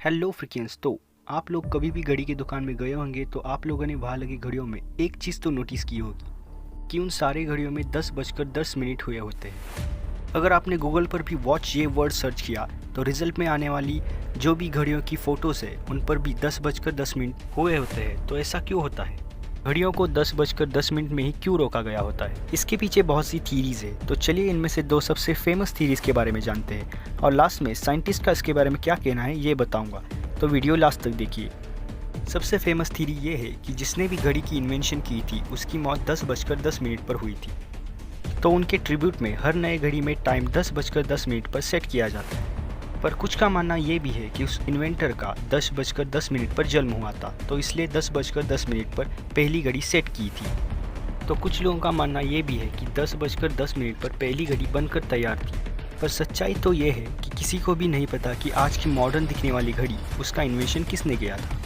Hello फ्रिकियंस। तो आप लोग कभी भी घड़ी की दुकान में गए होंगे तो आप लोगों ने वहाँ लगी घड़ियों में एक चीज़ तो नोटिस की होगी कि उन सारे घड़ियों में 10:10 हुए होते हैं। अगर आपने गूगल पर भी वॉच ये वर्ड सर्च किया तो रिजल्ट में आने वाली जो भी घड़ियों की फ़ोटोज़ है उन पर भी 10:10 हुए होते हैं। तो ऐसा क्यों होता है? घड़ियों को 10:10 में ही क्यों रोका गया होता है? इसके पीछे बहुत सी थीरीज़ है। तो चलिए इनमें से दो सबसे फेमस थीरीज़ के बारे में जानते हैं और लास्ट में साइंटिस्ट का इसके बारे में क्या कहना है ये बताऊंगा। तो वीडियो लास्ट तक देखिए। सबसे फेमस थीरी ये है कि जिसने भी घड़ी की इन्वेंशन की थी उसकी मौत 10:10 पर हुई थी। तो उनके ट्रिब्यूट में हर नए घड़ी में टाइम 10:10 पर सेट किया जाता है। पर कुछ का मानना ये भी है कि उस इन्वेंटर का 10:10 पर जन्म हुआ था, तो इसलिए 10:10 पर पहली घड़ी सेट की थी। तो कुछ लोगों का मानना ये भी है कि 10:10 पर पहली घड़ी बनकर तैयार थी। पर सच्चाई तो ये है कि किसी को भी नहीं पता कि आज की मॉडर्न दिखने वाली घड़ी उसका इन्वेंशन किसने किया था।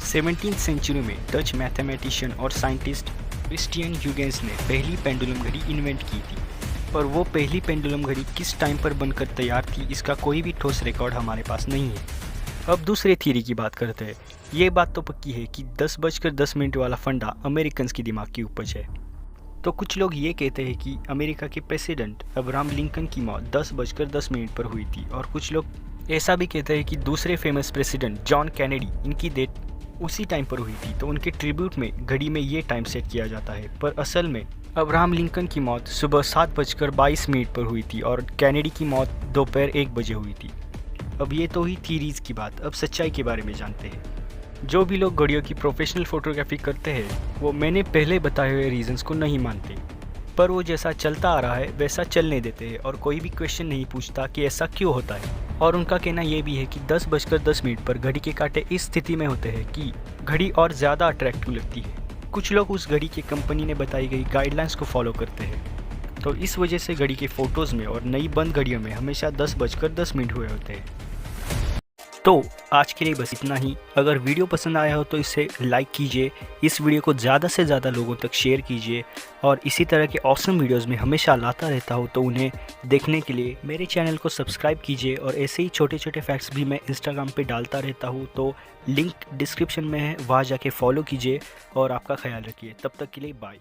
17वीं सेंचुरी में डच मैथमेटिशियन और साइंटिस्ट क्रिस्टियन ह्यूगेंस ने पहली पेंडुलम घड़ी इन्वेंट की थी। पर वो पहली पेंडुलम घड़ी किस टाइम पर बनकर तैयार थी इसका कोई भी ठोस रिकॉर्ड हमारे पास नहीं है। अब दूसरे थ्योरी की बात करते हैं। ये बात तो पक्की है कि 10:10 वाला फंडा अमेरिकन की दिमाग की उपज है। तो कुछ लोग ये कहते हैं कि अमेरिका के प्रेसिडेंट अब्राहम लिंकन की मौत 10:10 पर हुई थी, और कुछ लोग ऐसा भी कहते हैं कि दूसरे फेमस प्रेसिडेंट जॉन कैनेडी इनकी डेथ उसी टाइम पर हुई थी। तो उनके ट्रिब्यूट में घड़ी में ये टाइम सेट किया जाता है। पर असल में अब्राहम लिंकन की मौत सुबह 7:22 पर हुई थी और कैनेडी की मौत दोपहर 1 बजे हुई थी। अब ये तो ही थीरीज की बात। अब सच्चाई के बारे में जानते हैं। जो भी लोग घड़ियों की प्रोफेशनल फोटोग्राफी करते हैं वो मैंने पहले बताए हुए रीजंस को नहीं मानते, पर वो जैसा चलता आ रहा है वैसा चलने देते हैं और कोई भी क्वेश्चन नहीं पूछता कि ऐसा क्यों होता है। और उनका कहना ये भी है कि 10:10 पर घड़ी के कांटे इस स्थिति में होते हैं कि घड़ी और ज़्यादा अट्रैक्टिव लगती है। कुछ लोग उस घड़ी की कंपनी ने बताई गई गाइडलाइंस को फॉलो करते हैं, तो इस वजह से घड़ी के फ़ोटोज़ में और नई बंद घड़ियों में हमेशा 10:10 हुए होते हैं। तो आज के लिए बस इतना ही। अगर वीडियो पसंद आया हो तो इसे लाइक कीजिए, इस वीडियो को ज़्यादा से ज़्यादा लोगों तक शेयर कीजिए, और इसी तरह के ऑसम वीडियोस में हमेशा लाता रहता हूँ तो उन्हें देखने के लिए मेरे चैनल को सब्सक्राइब कीजिए। और ऐसे ही छोटे छोटे फैक्ट्स भी मैं इंस्टाग्राम पे डालता रहता हूँ, तो लिंक डिस्क्रिप्शन में है, वहाँ जाके फॉलो कीजिए और आपका ख्याल रखिए। तब तक के लिए बाय।